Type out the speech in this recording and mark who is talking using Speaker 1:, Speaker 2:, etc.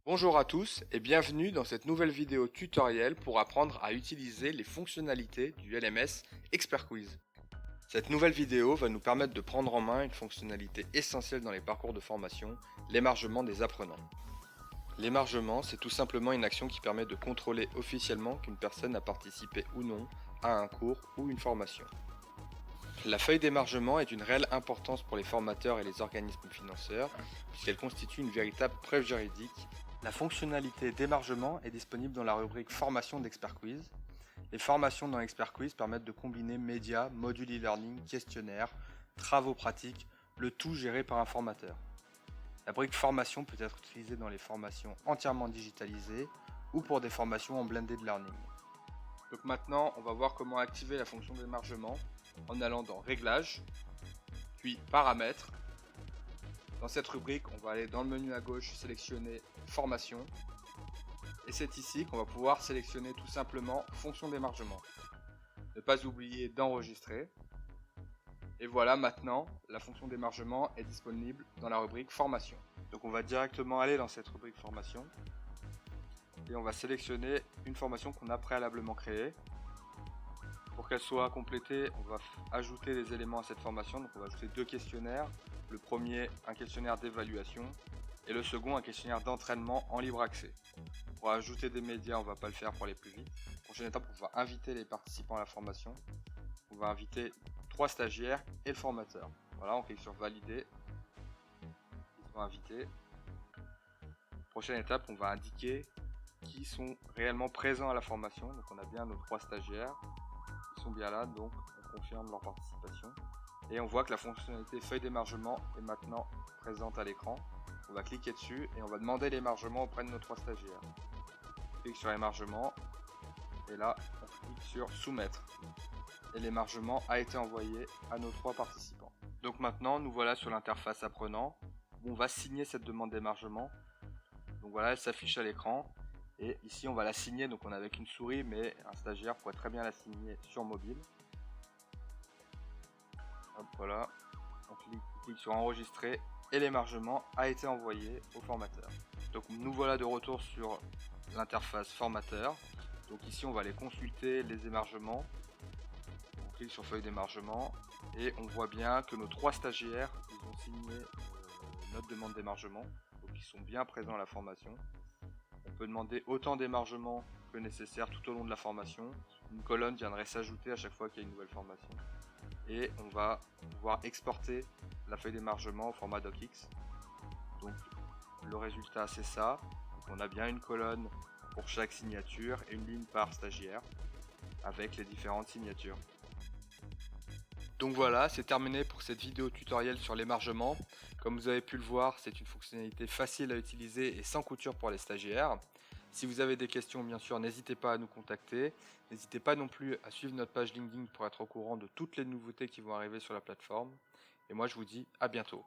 Speaker 1: Bonjour à tous et bienvenue dans cette nouvelle vidéo tutoriel pour apprendre à utiliser les fonctionnalités du LMS Expert Quiz. Cette nouvelle vidéo va nous permettre de prendre en main une fonctionnalité essentielle dans les parcours de formation, l'émargement des apprenants. L'émargement, c'est tout simplement une action qui permet de contrôler officiellement qu'une personne a participé ou non à un cours ou une formation. La feuille d'émargement est d'une réelle importance pour les formateurs et les organismes financeurs puisqu'elle constitue une véritable preuve juridique. La fonctionnalité d'émargement est disponible dans la rubrique Formation d'Expert Quiz. Les formations dans Expert Quiz permettent de combiner médias, modules e-learning, questionnaires, travaux pratiques, le tout géré par un formateur. La brique Formation peut être utilisée dans les formations entièrement digitalisées ou pour des formations en blended learning. Donc maintenant, on va voir comment activer la fonction d'émargement en allant dans Réglages, puis Paramètres. Dans cette rubrique, on va aller dans le menu à gauche, sélectionner Formation. Et c'est ici qu'on va pouvoir sélectionner tout simplement Fonction d'émargement. Ne pas oublier d'enregistrer. Et voilà, maintenant, la fonction d'émargement est disponible dans la rubrique Formation. Donc on va directement aller dans cette rubrique Formation. Et on va sélectionner une formation qu'on a préalablement créée. Pour qu'elle soit complétée, on va ajouter les éléments à cette formation. Donc on va ajouter deux questionnaires. Le premier, un questionnaire d'évaluation, et le second, un questionnaire d'entraînement en libre accès. Pour ajouter des médias, on ne va pas le faire pour aller plus vite. Prochaine étape, on va inviter les participants à la formation. On va inviter 3 stagiaires et le formateur. Voilà, on clique sur valider. Ils sont invités. Prochaine étape, on va indiquer qui sont réellement présents à la formation. Donc on a bien nos 3 stagiaires. Ils sont bien là, donc on confirme leur participation. Et on voit que la fonctionnalité feuille d'émargement est maintenant présente à l'écran. On va cliquer dessus et on va demander l'émargement auprès de nos 3 stagiaires. On clique sur émargement et là on clique sur soumettre. Et l'émargement a été envoyé à nos 3 participants. Donc maintenant nous voilà sur l'interface apprenant où on va signer cette demande d'émargement. Donc voilà, elle s'affiche à l'écran. Et ici on va la signer, donc on est avec une souris, mais un stagiaire pourrait très bien la signer sur mobile. Hop, voilà, on clique sur enregistrer et l'émargement a été envoyé au formateur. Donc nous voilà de retour sur l'interface formateur. Donc ici on va aller consulter les émargements. On clique sur feuille d'émargement et on voit bien que nos 3 stagiaires ils ont signé notre demande d'émargement. Donc ils sont bien présents à la formation. On peut demander autant d'émargement que nécessaire tout au long de la formation. Une colonne viendrait s'ajouter à chaque fois qu'il y a une nouvelle formation. Et on va pouvoir exporter la feuille d'émargement au format docx. Donc le résultat c'est ça. Donc, on a bien une colonne pour chaque signature et une ligne par stagiaire avec les différentes signatures. Donc voilà, c'est terminé pour cette vidéo tutoriel sur l'émargement. Comme vous avez pu le voir, c'est une fonctionnalité facile à utiliser et sans couture pour les stagiaires. Si vous avez des questions, bien sûr, n'hésitez pas à nous contacter. N'hésitez pas non plus à suivre notre page LinkedIn pour être au courant de toutes les nouveautés qui vont arriver sur la plateforme. Et moi, je vous dis à bientôt.